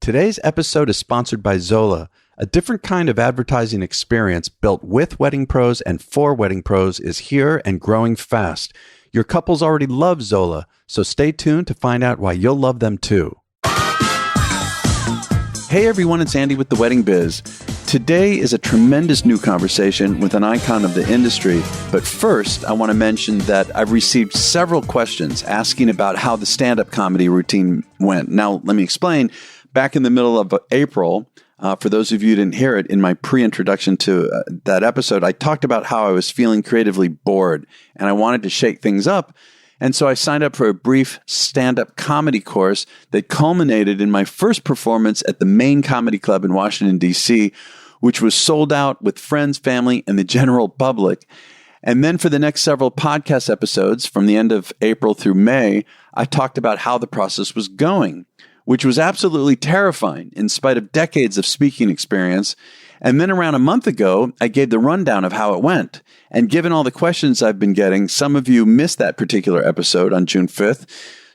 Today's episode is sponsored by Zola. A different kind of advertising experience built with wedding pros and for wedding pros is here and growing fast. Your couples already love Zola, so stay tuned to find out why you'll love them too. Hey everyone, it's Andy with The Wedding Biz. Today is a tremendous new conversation with an icon of the industry. But first, I want to mention that I've received several questions asking about how the stand-up comedy routine went. Now, let me explain. Back in the middle of April, for those of you who didn't hear it, in my pre-introduction to that episode, I talked about how I was feeling creatively bored and I wanted to shake things up. And so I signed up for a brief stand-up comedy course that culminated in my first performance at the Main Comedy Club in Washington, D.C., which was sold out with friends, family, and the general public. And then for the next several podcast episodes, from the end of April through May, I talked about how the process was going, which was absolutely terrifying in spite of decades of speaking experience. And then around a month ago, I gave the rundown of how it went. And given all the questions I've been getting, some of you missed that particular episode on June 5th.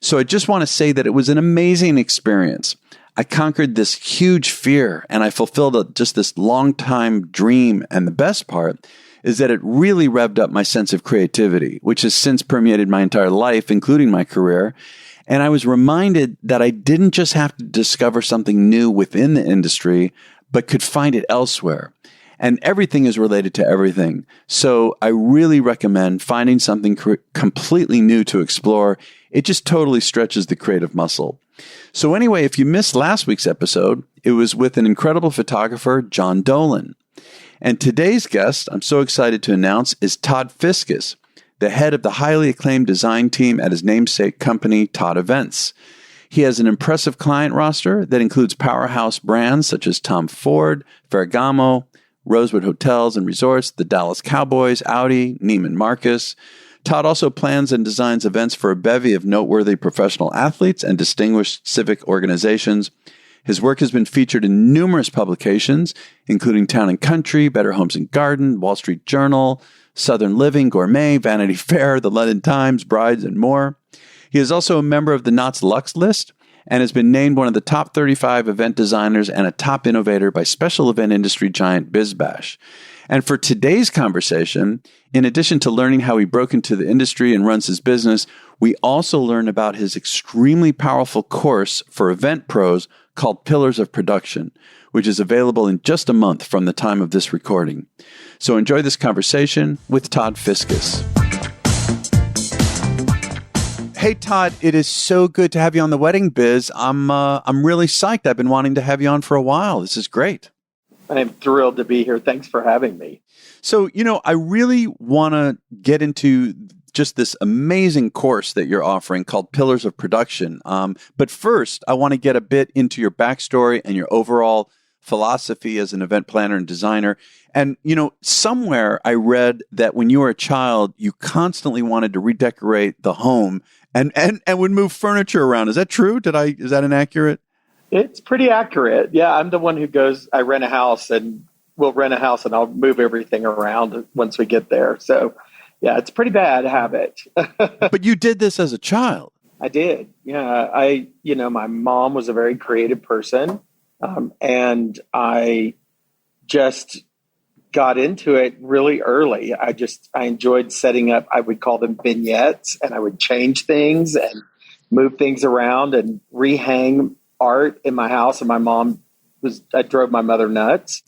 So I just want to say that it was an amazing experience. I conquered this huge fear and I fulfilled just this long time dream. And the best part is that it really revved up my sense of creativity, which has since permeated my entire life, including my career. And I was reminded that I didn't just have to discover something new within the industry, but could find it elsewhere. And everything is related to everything. So I really recommend finding something completely new to explore. It just totally stretches the creative muscle. So anyway, if you missed last week's episode, it was with an incredible photographer, John Dolan. And today's guest, I'm so excited to announce, is Todd Fiscus, the head of the highly acclaimed design team at his namesake company, Todd Events. He has an impressive client roster that includes powerhouse brands such as Tom Ford, Ferragamo, Rosewood Hotels and Resorts, the Dallas Cowboys, Audi, Neiman Marcus. Todd also plans and designs events for a bevy of noteworthy professional athletes and distinguished civic organizations. His work has been featured in numerous publications, including Town & Country, Better Homes & Garden, Wall Street Journal, Southern Living, Gourmet, Vanity Fair, the London Times, Brides, and more. He is also a member of the Knott's Lux list and has been named one of the top 35 event designers and a top innovator by special event industry giant BizBash. And for today's conversation, in addition to learning how he broke into the industry and runs his business, we also learn about his extremely powerful course for event pros called Pillars of Production, which is available in just a month from the time of this recording. So enjoy this conversation with Todd Fiscus. Hey, Todd, it is so good to have you on The Wedding Biz. I'm really psyched. I've been wanting to have you on for a while. This is great. I'm thrilled to be here. Thanks for having me. So, I really want to get into just this amazing course that you're offering called Pillars of Production. But first, I want to get a bit into your backstory and your overall philosophy as an event planner and designer. And, somewhere I read that when you were a child, you constantly wanted to redecorate the home and would move furniture around. Is that true? Is that inaccurate? It's pretty accurate. Yeah, I'm the one who goes, I rent a house and we'll rent a house and I'll move everything around once we get there. So yeah, it's a pretty bad habit. But you did this as a child. I did. Yeah. My mom was a very creative person. And I just got into it really early. I enjoyed setting up, I would call them vignettes, and I would change things and move things around and rehang art in my house. And I drove my mother nuts,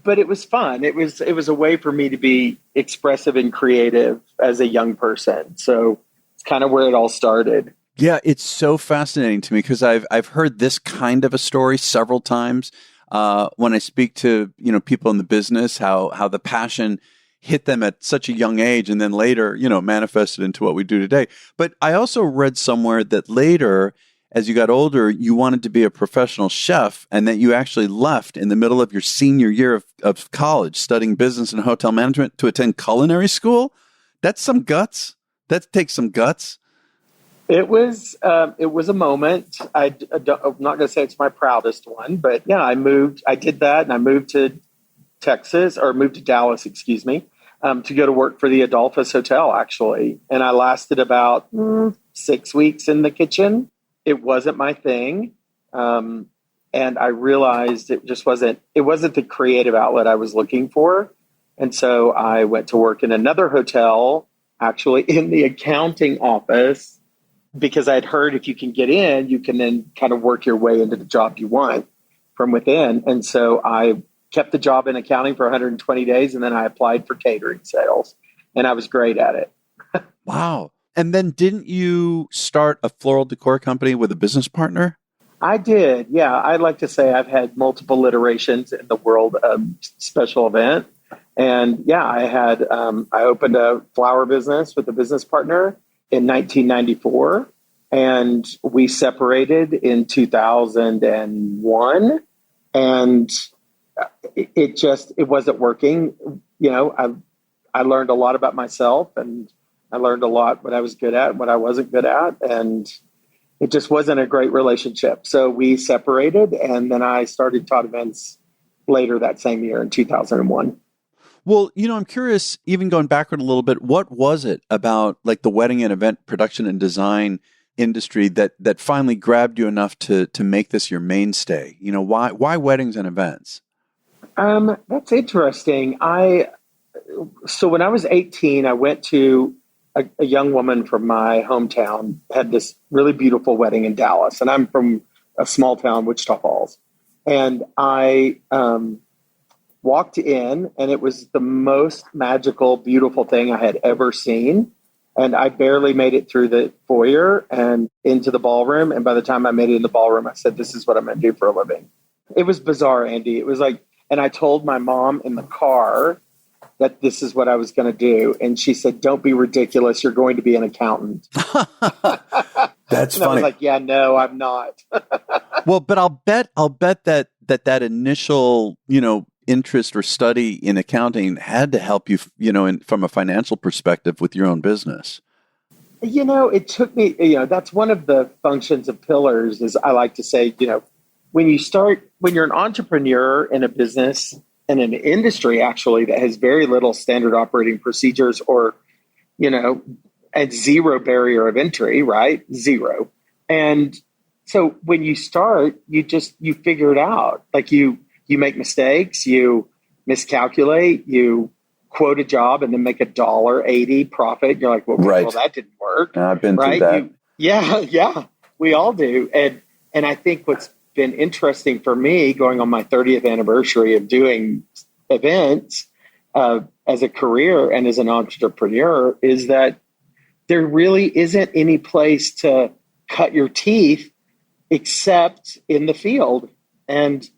but it was fun. It was a way for me to be expressive and creative as a young person. So it's kind of where it all started. Yeah, it's so fascinating to me because I've heard this kind of a story several times when I speak to people in the business, how the passion hit them at such a young age and then later manifested into what we do today. But I also read somewhere that later, as you got older, you wanted to be a professional chef and that you actually left in the middle of your senior year of college studying business and hotel management to attend culinary school. That's some guts. That takes some guts. It was a moment. I'm not going to say it's my proudest one, but yeah, I did that and I moved to Dallas, excuse me, to go to work for the Adolphus Hotel, actually. And I lasted about 6 weeks in the kitchen. It wasn't my thing. And I realized it wasn't the creative outlet I was looking for. And so I went to work in another hotel, actually in the accounting office, because I'd heard if you can get in, you can then kind of work your way into the job you want from within. And so I kept the job in accounting for 120 days, and then I applied for catering sales, and I was great at it. Wow. And then didn't you start a floral decor company with a business partner? I did. Yeah. I'd like to say I've had multiple iterations in the world of special event. And yeah, I opened a flower business with a business partner in 1994, and we separated in 2001, and it wasn't working. I learned a lot about myself, and I learned a lot what I was good at, what I wasn't good at, and it just wasn't a great relationship. So we separated, and then I started Todd Events later that same year in 2001. Well, I'm curious, even going backward a little bit, what was it about like the wedding and event production and design industry that finally grabbed you enough to make this your mainstay? Why weddings and events? That's interesting. So when I was 18, I went to a young woman from my hometown, had this really beautiful wedding in Dallas, and I'm from a small town, Wichita Falls. And I walked in, and it was the most magical, beautiful thing I had ever seen. And I barely made it through the foyer and into the ballroom. And by the time I made it in the ballroom, I said, this is what I'm going to do for a living. It was bizarre, Andy. It was like, and I told my mom in the car that this is what I was going to do. And she said, don't be ridiculous. You're going to be an accountant. That's and funny. I was like, yeah, no, I'm not. Well, but I'll bet that initial, interest or study in accounting had to help you, from a financial perspective with your own business. It took me, that's one of the functions of pillars is I like to say, when you're an entrepreneur in a business and an industry actually that has very little standard operating procedures or, at zero barrier of entry, right? Zero. And so when you start, you figure it out. Like you make mistakes, you miscalculate, you quote a job and then make $1.80 profit. You're like, well, right. Well, that didn't work. I've been through that. Yeah, we all do. And I think what's been interesting for me going on my 30th anniversary of doing events as a career and as an entrepreneur is that there really isn't any place to cut your teeth except in the field. And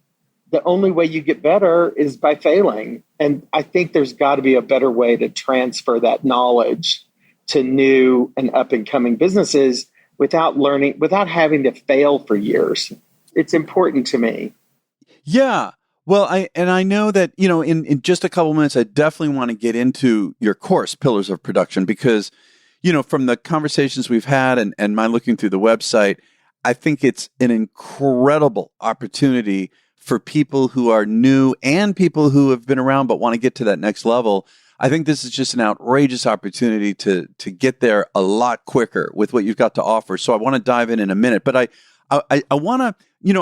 the only way you get better is by failing. And I think there's got to be a better way to transfer that knowledge to new and up and coming businesses without having to fail for years. It's important to me. Yeah. Well, I know that, in just a couple minutes, I definitely want to get into your course, Pillars of Production, because, from the conversations we've had and my looking through the website, I think it's an incredible opportunity for people who are new and people who have been around but want to get to that next level. I think this is just an outrageous opportunity to get there a lot quicker with what you've got to offer. So I want to dive in a minute, but I want to,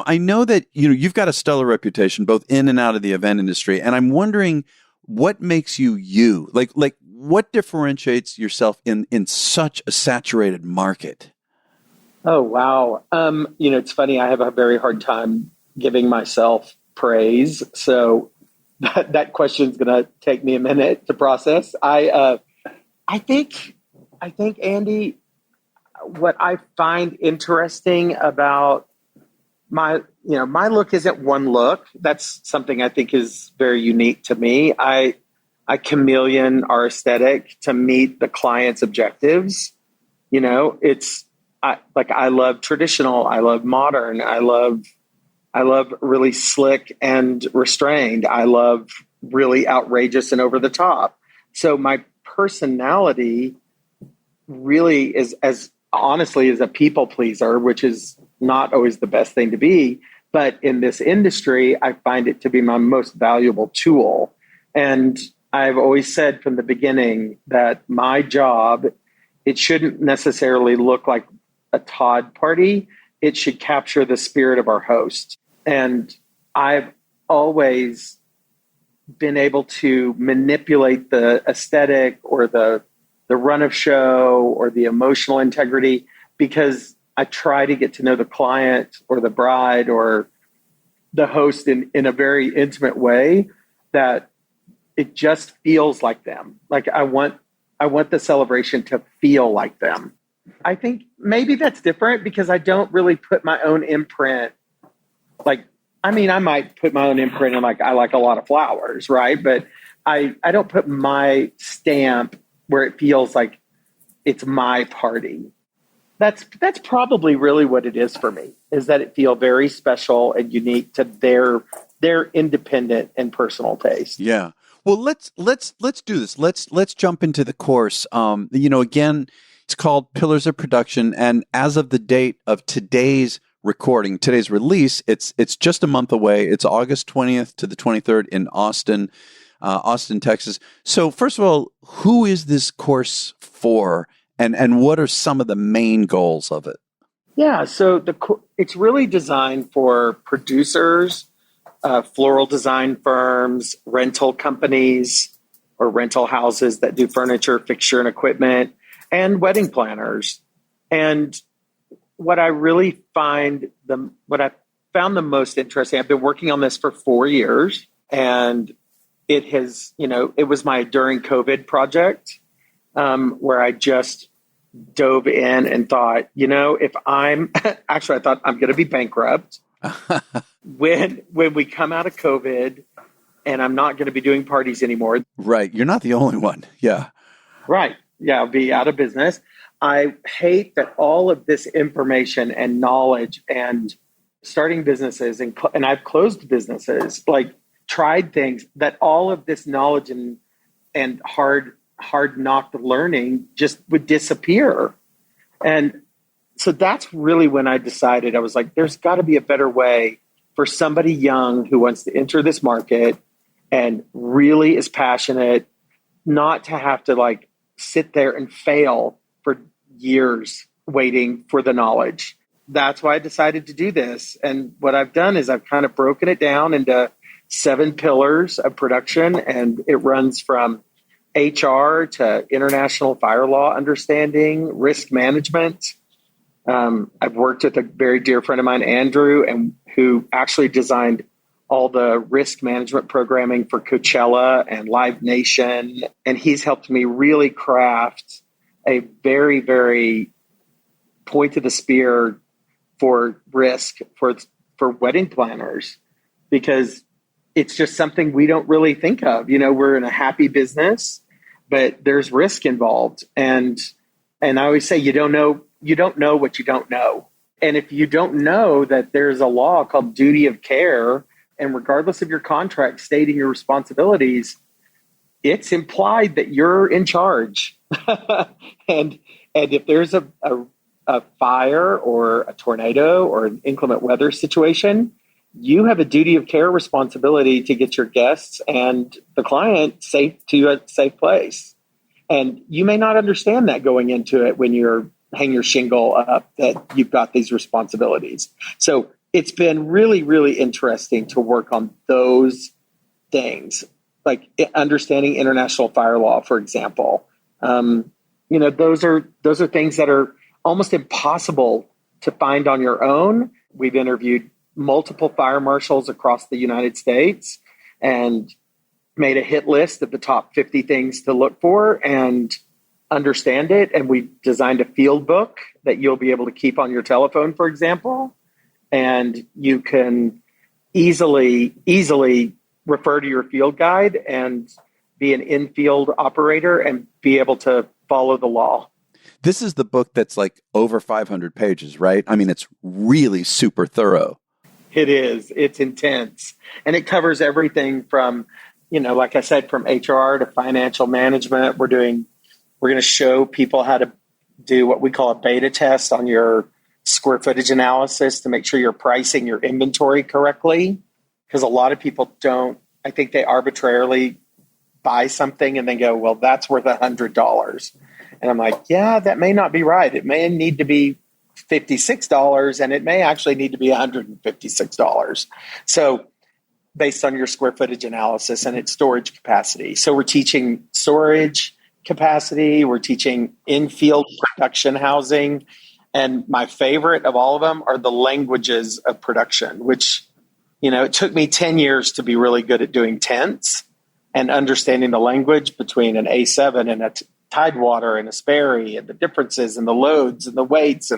I know that, you've got a stellar reputation both in and out of the event industry. And I'm wondering what makes you, like what differentiates yourself in such a saturated market? Oh, wow. It's funny. I have a very hard time giving myself praise. So that question is going to take me a minute to process. I think, Andy, what I find interesting about my look isn't one look. That's something I think is very unique to me. I chameleon our aesthetic to meet the client's objectives. I love traditional. I love modern. I love really slick and restrained. I love really outrageous and over the top. So my personality really is as honestly as a people pleaser, which is not always the best thing to be. But in this industry, I find it to be my most valuable tool. And I've always said from the beginning that my job, it shouldn't necessarily look like a Todd party. It should capture the spirit of our host. And I've always been able to manipulate the aesthetic or the run of show or the emotional integrity because I try to get to know the client or the bride or the host in a very intimate way that it just feels like them. Like I want the celebration to feel like them. I think maybe that's different because I don't really put my own imprint. I might put my own imprint in I like a lot of flowers, right? But I don't put my stamp where it feels like it's my party. That's probably really what it is for me, is that it feel very special and unique to their independent and personal taste. Yeah. Well, let's do this. Let's jump into the course. Again, it's called Pillars of Production, and as of the date of today's release, it's just a month away. It's August 20th to the 23rd in Austin, Texas. So, first of all, who is this course for, and what are some of the main goals of it? Yeah, so it's really designed for producers, floral design firms, rental companies, or rental houses that do furniture, fixture, and equipment, and wedding planners. And what I found the most interesting, I've been working on this for 4 years, and it was my during COVID project, where I just dove in and thought, if I thought I'm going to be bankrupt when we come out of COVID, and I'm not going to be doing parties anymore. Right. You're not the only one. Yeah. Right. Yeah. I'll be out of business. I hate that all of this information and knowledge and starting businesses and I've closed businesses, tried things, that all of this knowledge and hard knocked learning just would disappear. And so that's really when I decided, I was like, there's got to be a better way for somebody young who wants to enter this market and really is passionate, not to have to sit there and fail for years waiting for the knowledge. That's why I decided to do this. And what I've done is I've kind of broken it down into 7 pillars of production, and it runs from HR to international fire law understanding, risk management. I've worked with a very dear friend of mine, Andrew, and who actually designed all the risk management programming for Coachella and Live Nation. And he's helped me really craft a very, very point of the spear for risk for wedding planners, because it's just something we don't really think of. We're in a happy business, but there's risk involved. And I always say, you don't know what you don't know. And if you don't know that there's a law called duty of care, and regardless of your contract stating your responsibilities, it's implied that you're in charge. and if there's a fire or a tornado or an inclement weather situation, you have a duty of care responsibility to get your guests and the client safe to a safe place. And you may not understand that going into it when you're hang your shingle up, that you've got these responsibilities. So it's been really, really interesting to work on those things, like understanding international fire law, for example. Those are things that are almost impossible to find on your own. We've interviewed multiple fire marshals across the United States and made a hit list of the top 50 things to look for and understand it. And we designed a field book that you'll be able to keep on your telephone, for example. And you can easily refer to your field guide and be an in-field operator and be able to follow the law. This is the book that's over 500 pages, right? I mean, it's really super thorough. It is. It's intense. And it covers everything from, like I said, from HR to financial management. We're going to show people how to do what we call a beta test on your square footage analysis to make sure you're pricing your inventory correctly. Because a lot of people don't, I think they arbitrarily buy something and then go, well, that's worth $100. And I'm like, yeah, that may not be right. It may need to be $56 and it may actually need to be $156. So based on your square footage analysis and its storage capacity. So we're teaching storage capacity. We're teaching Enfield Production housing. And my favorite of all of them are the languages of production, which, it took me 10 years to be really good at doing tents and understanding the language between an A7 and a Tidewater and a Sperry and the differences and the loads and the weights.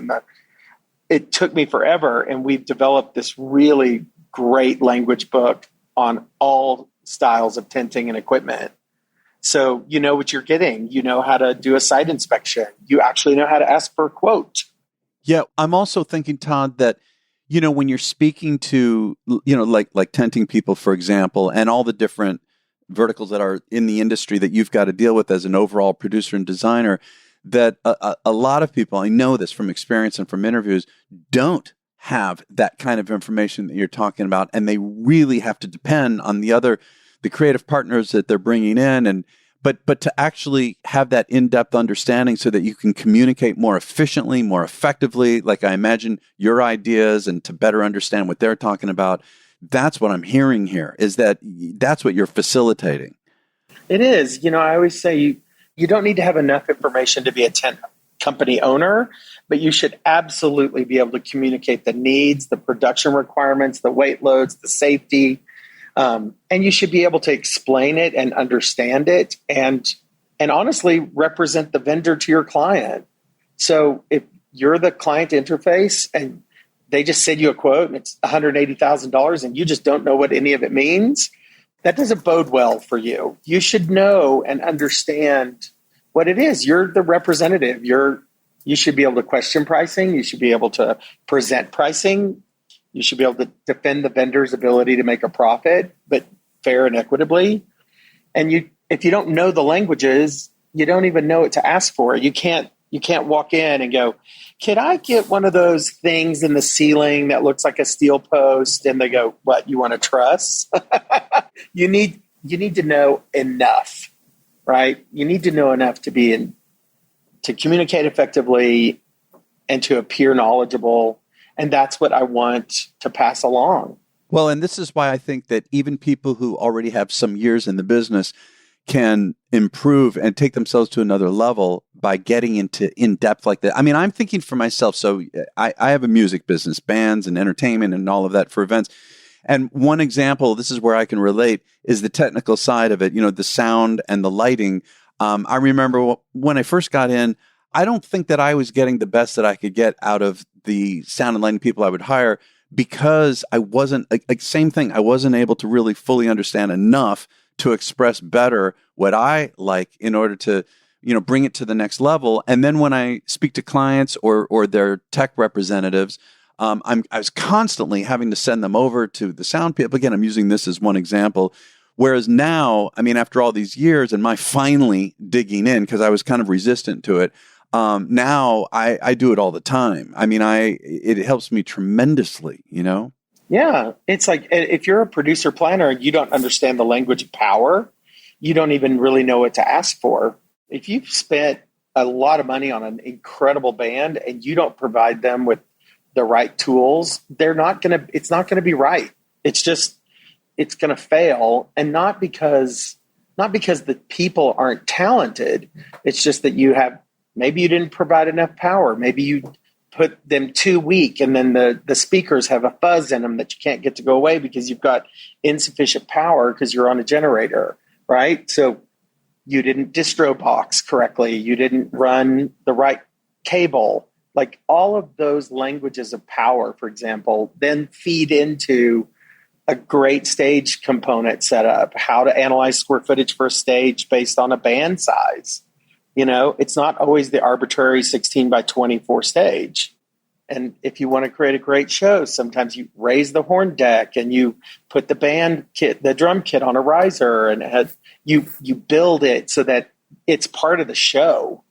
It took me forever. And we've developed this really great language book on all styles of tenting and equipment. So you know what you're getting. You know how to do a site inspection. You actually know how to ask for a quote. Yeah, I'm also thinking, Todd, that, when you're speaking to, like tenting people, for example, and all the different verticals that are in the industry that you've got to deal with as an overall producer and designer, that a lot of people, I know this from experience and from interviews, don't have that kind of information that you're talking about, and they really have to depend on the creative partners that they're bringing in, but to actually have that in-depth understanding so that you can communicate more efficiently, more effectively, like I imagine your ideas, and to better understand what they're talking about. That's what I'm hearing here, is that's what you're facilitating. It is. I always say you don't need to have enough information to be a tent company owner, but you should absolutely be able to communicate the needs, the production requirements, the weight loads, the safety, and you should be able to explain it and understand it, and honestly represent the vendor to your client. So if you're the client interface and they just send you a quote and it's $180,000 and you just don't know what any of it means, that doesn't bode well for you. You should know and understand what it is. You're the representative. You should be able to question pricing. You should be able to present pricing. You should be able to defend the vendor's ability to make a profit, but fair and equitably. And if you don't know the languages, you don't even know what to ask for. You can't walk in and go, "Can I get one of those things in the ceiling that looks like a steel post?" And they go, "What, you want a truss?" You need to know enough, right? You need to know enough to communicate effectively and to appear knowledgeable. And that's what I want to pass along. Well, and this is why I think that even people who already have some years in the business can improve and take themselves to another level by getting into in-depth like that. I mean, I'm thinking for myself. So I have a music business, bands and entertainment and all of that for events. And one example, this is where I can relate, is the technical side of it, the sound and the lighting. I remember when I first got in, I don't think that I was getting the best that I could get out of the sound and lighting people I would hire, because I wasn't, same thing, I wasn't able to really fully understand enough to express better what I like in order to, bring it to the next level. And then when I speak to clients or their tech representatives, I was constantly having to send them over to the sound people. Again, I'm using this as one example. Whereas now, I mean, after all these years and my finally digging in, because I was kind of resistant to it, now I do it all the time. I mean, it helps me tremendously, Yeah. It's like, if you're a producer planner and you don't understand the language of power, you don't even really know what to ask for. If you've spent a lot of money on an incredible band and you don't provide them with the right tools, it's not going to be right. It's going to fail. And not because the people aren't talented. It's just that maybe you didn't provide enough power. Maybe you put them too weak, and then the speakers have a fuzz in them that you can't get to go away because you've got insufficient power because you're on a generator, right? So you didn't distro box correctly. You didn't run the right cable. Like all of those languages of power, for example, then feed into a great stage component setup, how to analyze square footage for a stage based on a band size. It's not always the arbitrary 16 by 24 stage. And if you want to create a great show, sometimes you raise the horn deck and you put the drum kit on a riser, and you build it so that it's part of the show.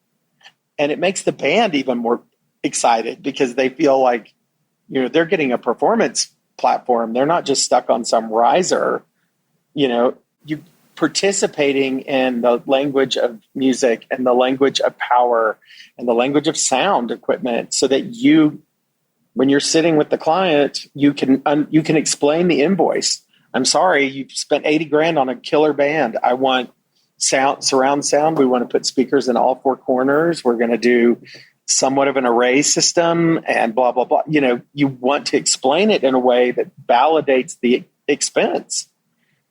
And it makes the band even more excited because they feel like, they're getting a performance platform. They're not just stuck on some riser. You participating in the language of music and the language of power and the language of sound equipment so that you when you're sitting with the client, you can explain the invoice. I'm sorry, you spent 80 grand on a killer band. I want surround sound. We want to put speakers in all four corners. We're going to do somewhat of an array system and blah, blah, blah. You want to explain it in a way that validates the expense.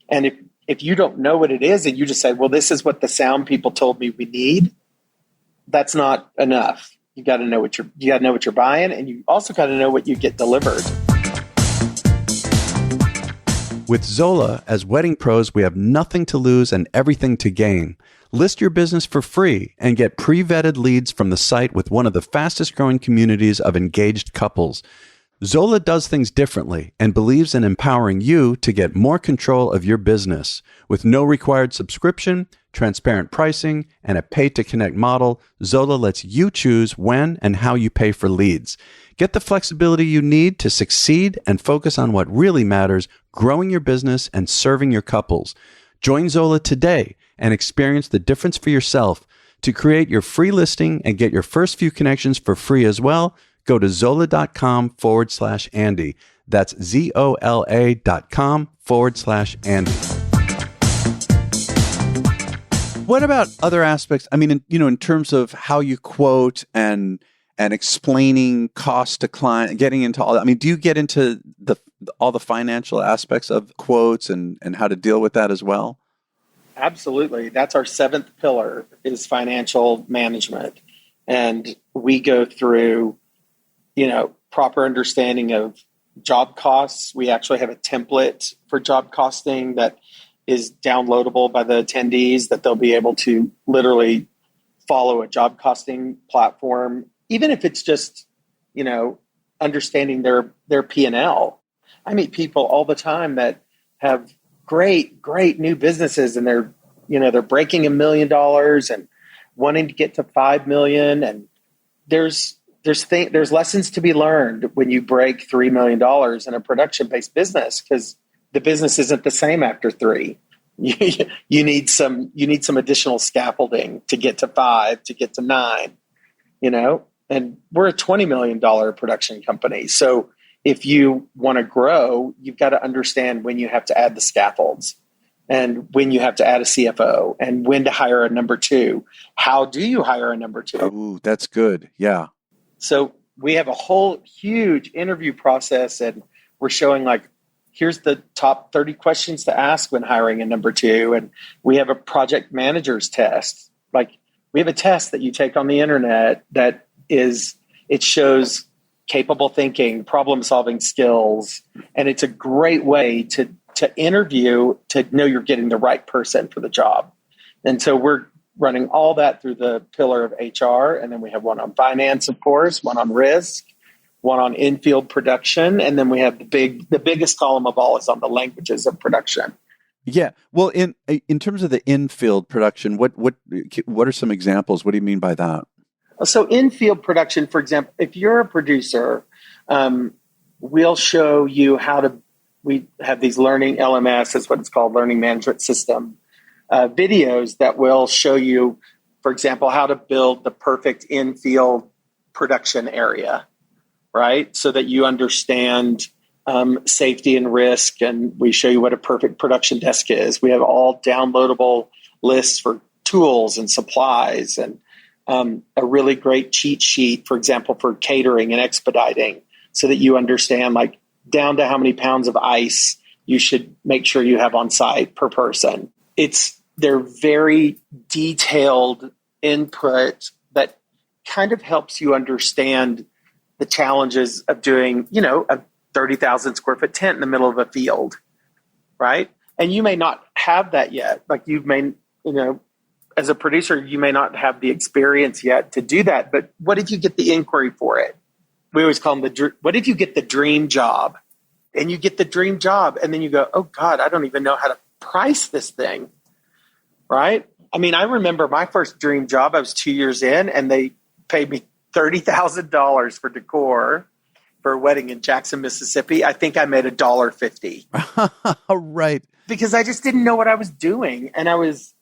And if you don't know what it is and you just say, well, this is what the sound people told me we need, that's not enough. You got to know what you're buying, and you also got to know what you get delivered. With Zola, as wedding pros, we have nothing to lose and everything to gain. List your business for free and get pre-vetted leads from the site with one of the fastest growing communities of engaged couples. Zola does things differently and believes in empowering you to get more control of your business. With no required subscription, transparent pricing, and a pay-to-connect model, Zola lets you choose when and how you pay for leads. Get the flexibility you need to succeed and focus on what really matters, growing your business and serving your couples. Join Zola today and experience the difference for yourself. To create your free listing and get your first few connections for free as well, go to zola.com/Andy. That's ZOLA.com/Andy. What about other aspects? I mean, in terms of how you quote and explaining cost to client, getting into all that. I mean, do you get into all the financial aspects of quotes and how to deal with that as well? Absolutely. That's our seventh pillar, is financial management. And we go through, proper understanding of job costs. We actually have a template for job costing that is downloadable by the attendees, that they'll be able to literally follow a job costing platform, even if it's just, understanding their P&L. I meet people all the time that have great new businesses, and they're breaking $1 million and wanting to get to 5 million. And there's lessons to be learned when you break $3 million in a production-based business, because the business isn't the same after 3. You need some additional scaffolding to get to 5, to get to 9, and we're a $20 million production company. So if you want to grow, you've got to understand when you have to add the scaffolds, and when you have to add a CFO, and when to hire a number 2. How do you hire a number 2? Ooh, that's good. Yeah. So we have a whole huge interview process, and we're showing here's the top 30 questions to ask when hiring a number 2. And we have a project manager's test. We have a test that you take on the internet it shows capable thinking, problem solving skills. And it's a great way to interview, to know you're getting the right person for the job. And so we're running all that through the pillar of HR. And then we have one on finance, of course, one on risk, one on Enfield Production, and then we have the biggest column of all is on the languages of production. Yeah. Well, in terms of the Enfield Production, what are some examples? What do you mean by that? So Enfield Production, for example, if you're a producer, we'll show you we have these learning LMS, that's what it's called, learning management system, videos that will show you, for example, how to build the perfect Enfield production area, right? So that you understand safety and risk, and we show you what a perfect production desk is. We have all downloadable lists for tools and supplies, and a really great cheat sheet, for example, for catering and expediting, so that you understand down to how many pounds of ice you should make sure you have on site per person. They're very detailed input that kind of helps you understand the challenges of doing, a 30,000 square foot tent in the middle of a field, right? And you may not have that yet. As a producer, you may not have the experience yet to do that. But what if you get the inquiry for it? We always call them what if you get the dream job? And you get the dream job, and then you go, oh God, I don't even know how to price this thing, right? I mean, I remember my first dream job, I was 2 years in, and they paid me $30,000 for decor for a wedding in Jackson, Mississippi. I think I made $1.50. Right. Because I just didn't know what I was doing. And I was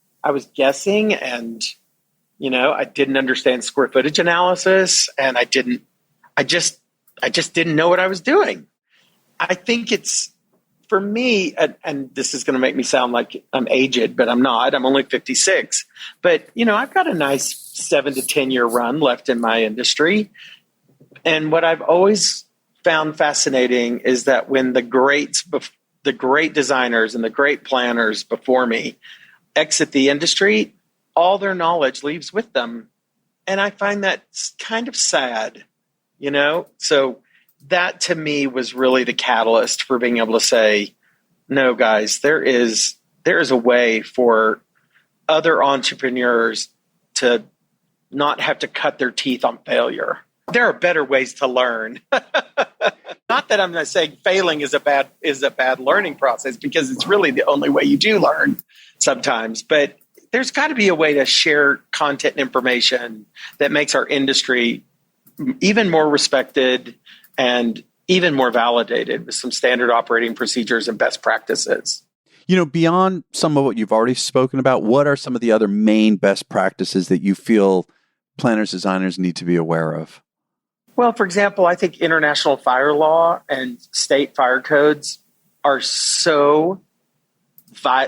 guessing, and, I didn't understand square footage analysis, and I I just didn't know what I was doing. I think it's, for me, and this is going to make me sound like I'm aged, but I'm not. I'm only 56. But, I've got a nice 7 to 10 year run left in my industry. And what I've always found fascinating is that when the great designers and the great planners before me exit the industry, all their knowledge leaves with them. And I find that kind of sad, So that to me was really the catalyst for being able to say, no, guys, there is a way for other entrepreneurs to not have to cut their teeth on failure. There are better ways to learn. Not that I'm not saying failing is a bad learning process, because it's really the only way you do learn sometimes. But there's got to be a way to share content and information that makes our industry even more respected and even more validated with some standard operating procedures and best practices. Beyond some of what you've already spoken about, what are some of the other main best practices that you feel planners, designers need to be aware of? Well, for example, I think international fire law and state fire codes are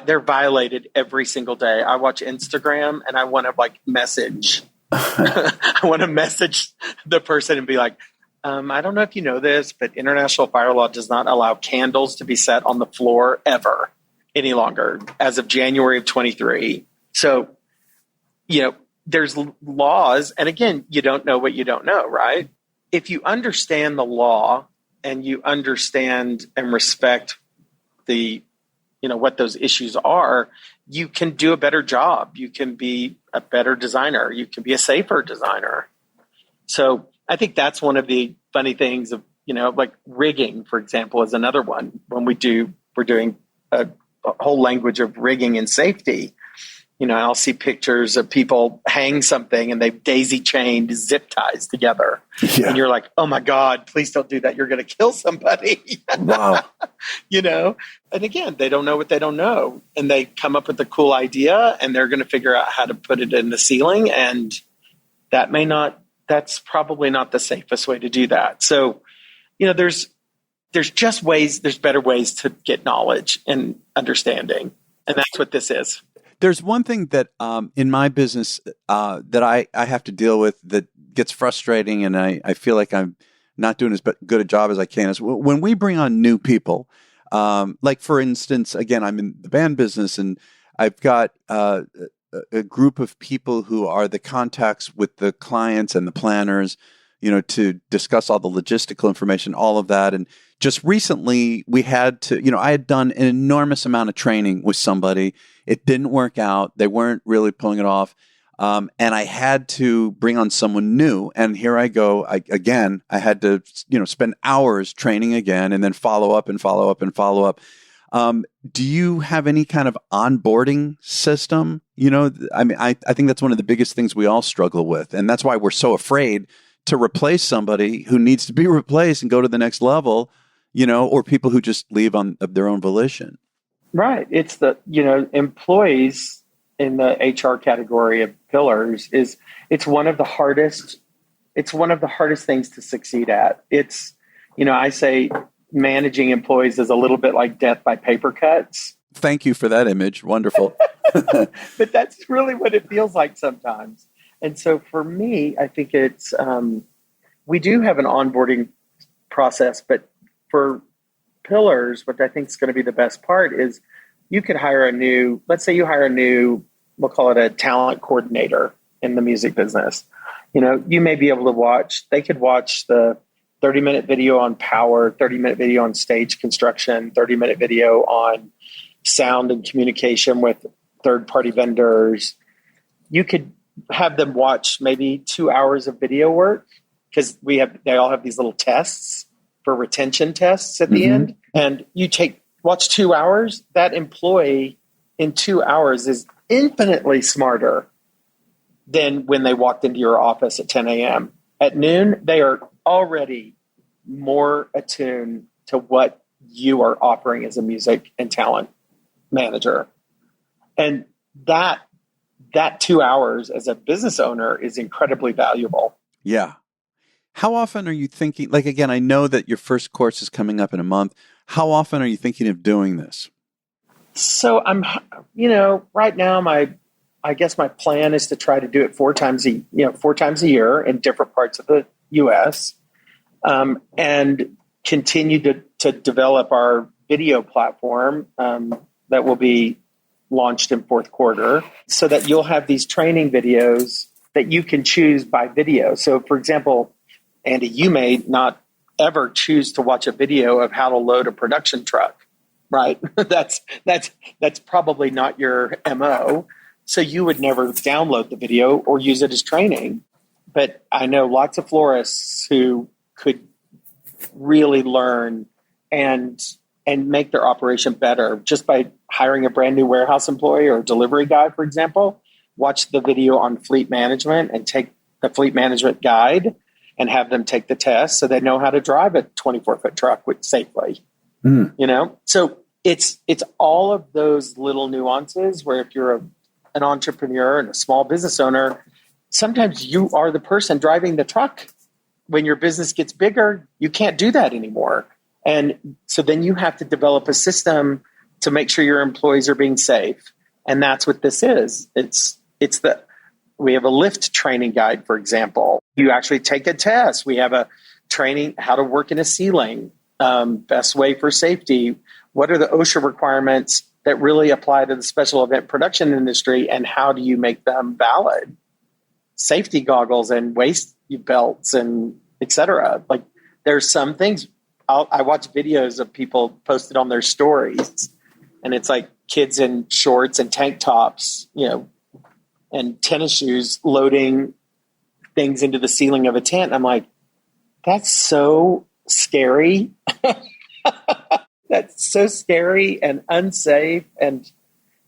they're violated every single day. I watch Instagram and I want to message. I want to message the person and be like, I don't know if you know this, but international fire law does not allow candles to be set on the floor ever any longer as of January of 23. So, there's laws. And again, you don't know what you don't know, right? If you understand the law and you understand and respect what those issues are, you can do a better job. You can be a better designer. You can be a safer designer. So I think that's one of the funny things of, rigging, for example, is another one. When we're doing a whole language of rigging and safety. I'll see pictures of people hang something and they've daisy chained zip ties together. Yeah. And you're like, oh my God, please don't do that. You're going to kill somebody. Wow. And again, they don't know what they don't know. And they come up with a cool idea and they're going to figure out how to put it in the ceiling. And that's probably not the safest way to do that. So, there's just there's better ways to get knowledge and understanding. And that's what this is. There's one thing that in my business that I have to deal with that gets frustrating, and I feel like I'm not doing as good a job as I can, is when we bring on new people. Like, for instance, again, I'm in the band business, and I've got a group of people who are the contacts with the clients and the planners, to discuss all the logistical information, all of that. And just recently we had to, I had done an enormous amount of training with somebody. It didn't work out. They weren't really pulling it off. And I had to bring on someone new. And here I go. I had to, spend hours training again and then follow up. Do you have any kind of onboarding system? I think that's one of the biggest things we all struggle with. And that's why we're so afraid to replace somebody who needs to be replaced and go to the next level, or people who just leave of their own volition. Right. It's the, employees in the HR category of pillars it's one of the hardest things to succeed at. It's, I say managing employees is a little bit like death by paper cuts. Thank you for that image. Wonderful. But that's really what it feels like sometimes. And so for me, I think it's, we do have an onboarding process, but for pillars, what I think is going to be the best part is you could hire let's say you hire a new, we'll call it a talent coordinator in the music business. You may be able to they could watch the 30-minute video on power, 30-minute video on stage construction, 30-minute video on sound and communication with third-party vendors. You could have them watch maybe 2 hours of video work, because they all have these little tests for retention tests at the end. And you watch 2 hours. That employee in 2 hours is infinitely smarter than when they walked into your office at 10 a.m. At noon, they are already more attuned to what you are offering as a music and talent manager. And that 2 hours as a business owner is incredibly valuable. Yeah. How often are you thinking, like, again, I know that your first course is coming up in a month. How often are you thinking of doing this? So right now I guess my plan is to try to do it four times a year in different parts of the U.S. And continue to develop our video platform that will be launched in fourth quarter, so that you'll have these training videos that you can choose by video. So, for example, Andy, you may not ever choose to watch a video of how to load a production truck, right? That's probably not your MO. So you would never download the video or use it as training. But I know lots of florists who could really learn and make their operation better just by hiring a brand new warehouse employee or delivery guy, for example. Watch the video on fleet management and take the fleet management guide and have them take the test so they know how to drive a 24-foot truck safely. So it's all of those little nuances where if you're an entrepreneur and a small business owner, sometimes you are the person driving the truck. When your business gets bigger, you can't do that anymore. And so then you have to develop a system to make sure your employees are being safe. And that's what this is. We have a lift training guide, for example. You actually take a test. We have a training how to work in a ceiling, best way for safety. What are the OSHA requirements that really apply to the special event production industry, and how do you make them valid? Safety goggles and waist belts and et cetera. Like, there's some things. I watch videos of people posted on their stories, and it's like kids in shorts and tank tops, and tennis shoes loading things into the ceiling of a tent. I'm like, that's so scary. That's so scary and unsafe. And,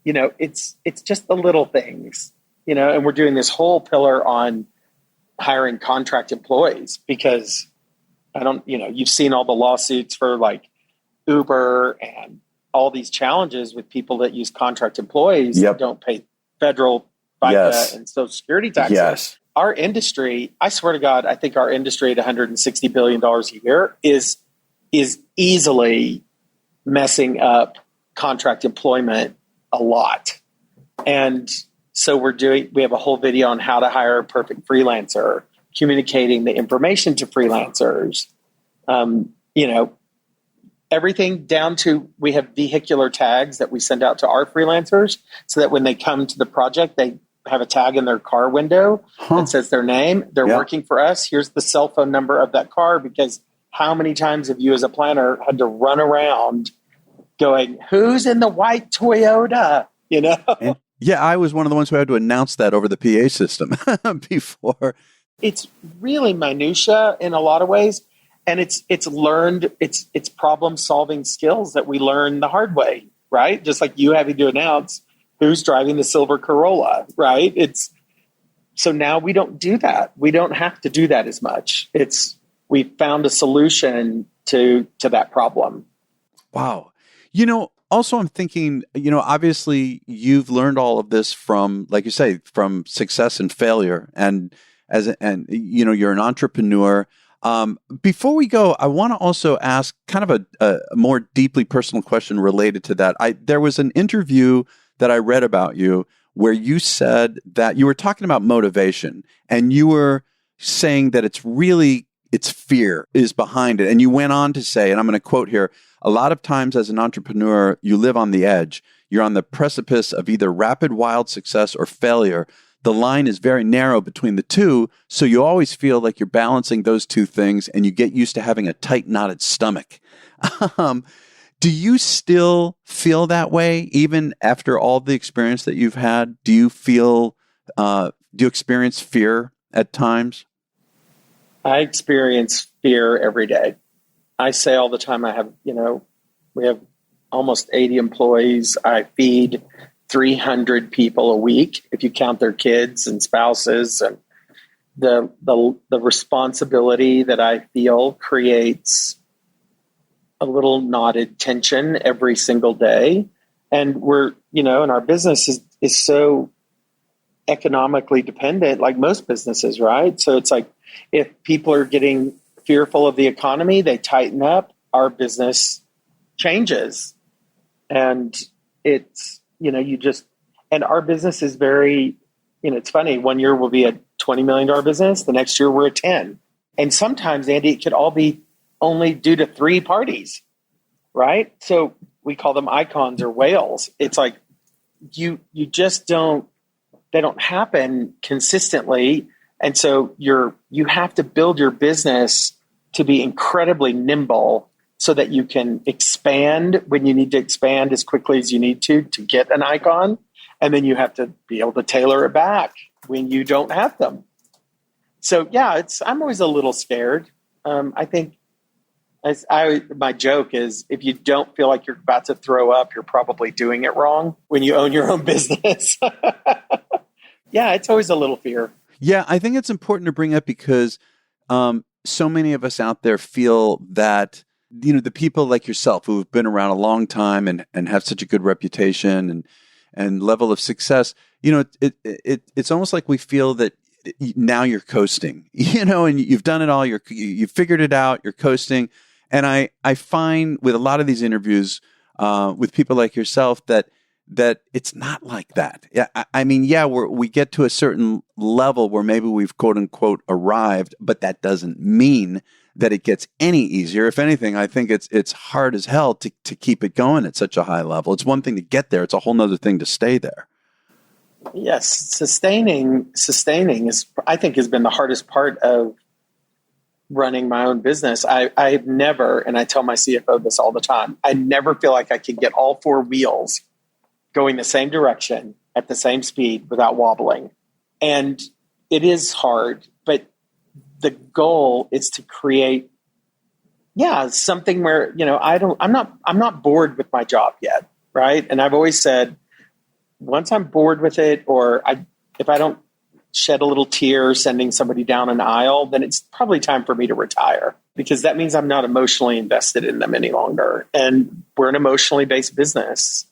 it's just the little things, and we're doing this whole pillar on hiring contract employees because you've seen all the lawsuits for like Uber and all these challenges with people that use contract employees that don't pay federal FICA and Social Security taxes. Yes. Our industry, I swear to God, I think our industry at $160 billion a year is easily messing up contract employment a lot. And so we have a whole video on how to hire a perfect freelancer, communicating the information to freelancers, everything down to, we have vehicular tags that we send out to our freelancers so that when they come to the project, they have a tag in their car window that says their name. They're working for us. Here's the cell phone number of that car, because how many times have you as a planner had to run around going, who's in the white Toyota? Yeah, I was one of the ones who had to announce that over the PA system before. It's really minutia in a lot of ways. And it's learned, it's problem solving skills that we learn the hard way, right? Just like you having to announce who's driving the silver Corolla, right? So now we don't do that. We don't have to do that as much. We found a solution to that problem. Wow. Also, I'm thinking, obviously you've learned all of this from, like you say, from success and failure, and you're an entrepreneur. Before we go, I want to also ask kind of a more deeply personal question related to that. There was an interview that I read about you where you said that you were talking about motivation, and you were saying that it's fear is behind it. And you went on to say, and I'm going to quote here, a lot of times as an entrepreneur, you live on the edge. You're on the precipice of either rapid, wild success or failure. The line is very narrow between the two, so you always feel like you're balancing those two things, and you get used to having a tight, knotted stomach. Do you still feel that way, even after all the experience that you've had? Do you experience fear at times? I experience fear every day. I say all the time, we have almost 80 employees. I feed 300 people a week, if you count their kids and spouses. And the responsibility that I feel creates a little knotted tension every single day. And we're, and our business is so economically dependent, like most businesses, right? So it's like, If people are getting fearful of the economy, they tighten up, our business changes. And it's, and our business is very, it's funny. 1 year we'll be a $20 million business. The next year we're a 10. And sometimes, Andy, it could all be only due to 3 parties, right? So we call them icons or whales. It's like, you just they don't happen consistently. And so you have to build your business to be incredibly nimble so that you can expand when you need to expand as quickly as you need to get an icon. And then you have to be able to tailor it back when you don't have them. So yeah, I'm always a little scared. I think my joke is, if you don't feel like you're about to throw up, you're probably doing it wrong when you own your own business. Yeah, it's always a little fear. Yeah, I think it's important to bring up because so many of us out there feel that, the people like yourself who have been around a long time and have such a good reputation and level of success, it's almost like we feel that now you're coasting, and you've done it all, you've figured it out, you're coasting. And I find with a lot of these interviews with people like yourself that it's not like that. Yeah, I mean, we get to a certain level where maybe we've quote unquote arrived, but that doesn't mean that it gets any easier. If anything, I think it's hard as hell to keep it going at such a high level. It's one thing to get there; it's a whole nother thing to stay there. Yes, sustaining is, I think, has been the hardest part of running my own business. I've never, and I tell my CFO this all the time, I never feel like I can get all 4 wheels going the same direction at the same speed without wobbling. And it is hard, but the goal is to create, something where, I'm not bored with my job yet. Right. And I've always said, once I'm bored with it, or if I don't shed a little tear sending somebody down an aisle, then it's probably time for me to retire, because that means I'm not emotionally invested in them any longer. And we're an emotionally based business.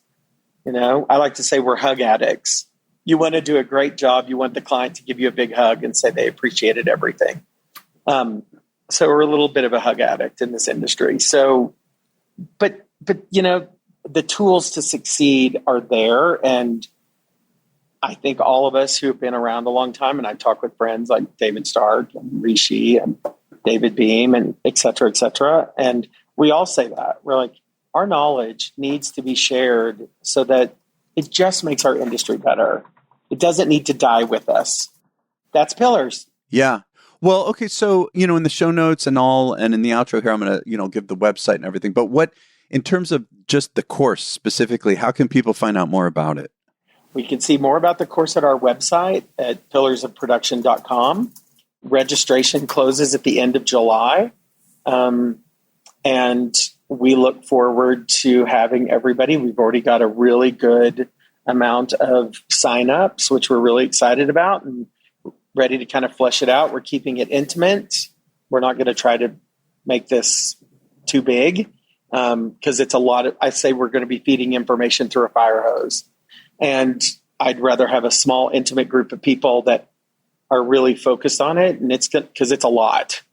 I like to say we're hug addicts. You want to do a great job. You want the client to give you a big hug and say they appreciated everything. So we're a little bit of a hug addict in this industry. So, but the tools to succeed are there. And I think all of us who have been around a long time, and I talk with friends like David Stark and Rishi and David Beam and et cetera, and we all say that. We're like, our knowledge needs to be shared so that it just makes our industry better. It doesn't need to die with us. That's Pillars. Yeah. Well, okay. So, in the show notes and in the outro here, I'm going to, give the website and everything. But in terms of just the course specifically, how can people find out more about it? We can see more about the course at our website at pillarsofproduction.com. Registration closes at the end of July. And we look forward to having everybody. We've already got a really good amount of signups, which we're really excited about and ready to kind of flesh it out. We're keeping it intimate. We're not going to try to make this too big because it's a lot of, I say we're going to be feeding information through a fire hose. And I'd rather have a small, intimate group of people that are really focused on it. And it's because it's a lot.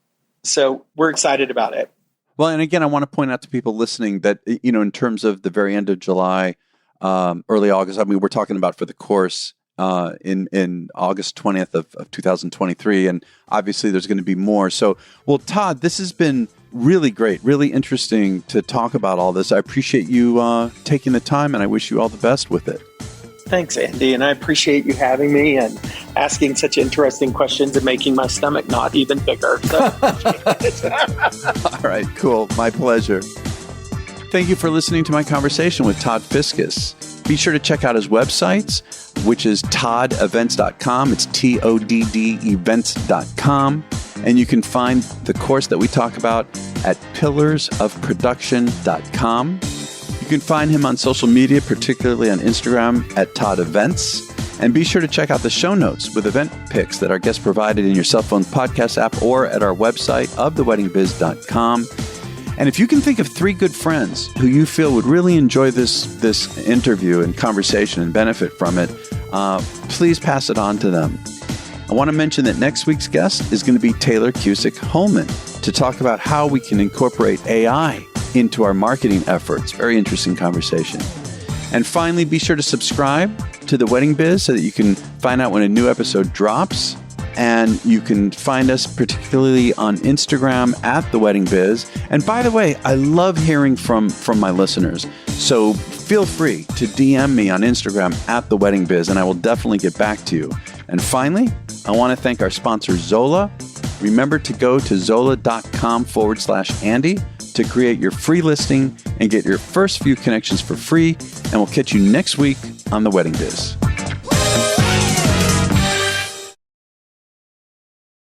So we're excited about it. Well, and again, I want to point out to people listening that, in terms of the very end of July, early August, I mean, we're talking about for the course in August 20th of 2023. And obviously there's going to be more. So, well, Todd, this has been really great, really interesting to talk about all this. I appreciate you taking the time, and I wish you all the best with it. Thanks, Andy. And I appreciate you having me and asking such interesting questions and making my stomach knot even bigger. So. All right, cool. My pleasure. Thank you for listening to my conversation with Todd Fiscus. Be sure to check out his websites, which is toddevents.com. It's TODD events.com. And you can find the course that we talk about at pillarsofproduction.com. You can find him on social media, particularly on Instagram at Todd Events. And be sure to check out the show notes with event pics that our guests provided in your cell phone podcast app or at our website oftheweddingbiz.com. And if you can think of 3 good friends who you feel would really enjoy this interview and conversation and benefit from it, please pass it on to them. I want to mention that next week's guest is going to be Taylor Cusick-Holman to talk about how we can incorporate AI into our marketing efforts. Very interesting conversation. And finally, be sure to subscribe to The Wedding Biz so that you can find out when a new episode drops. And you can find us particularly on Instagram at The Wedding Biz. And by the way, I love hearing from my listeners. So feel free to DM me on Instagram at The Wedding Biz, and I will definitely get back to you. And finally, I want to thank our sponsor, Zola. Remember to go to zola.com/Andy to create your free listing and get your first few connections for free. And we'll catch you next week on The Wedding Biz.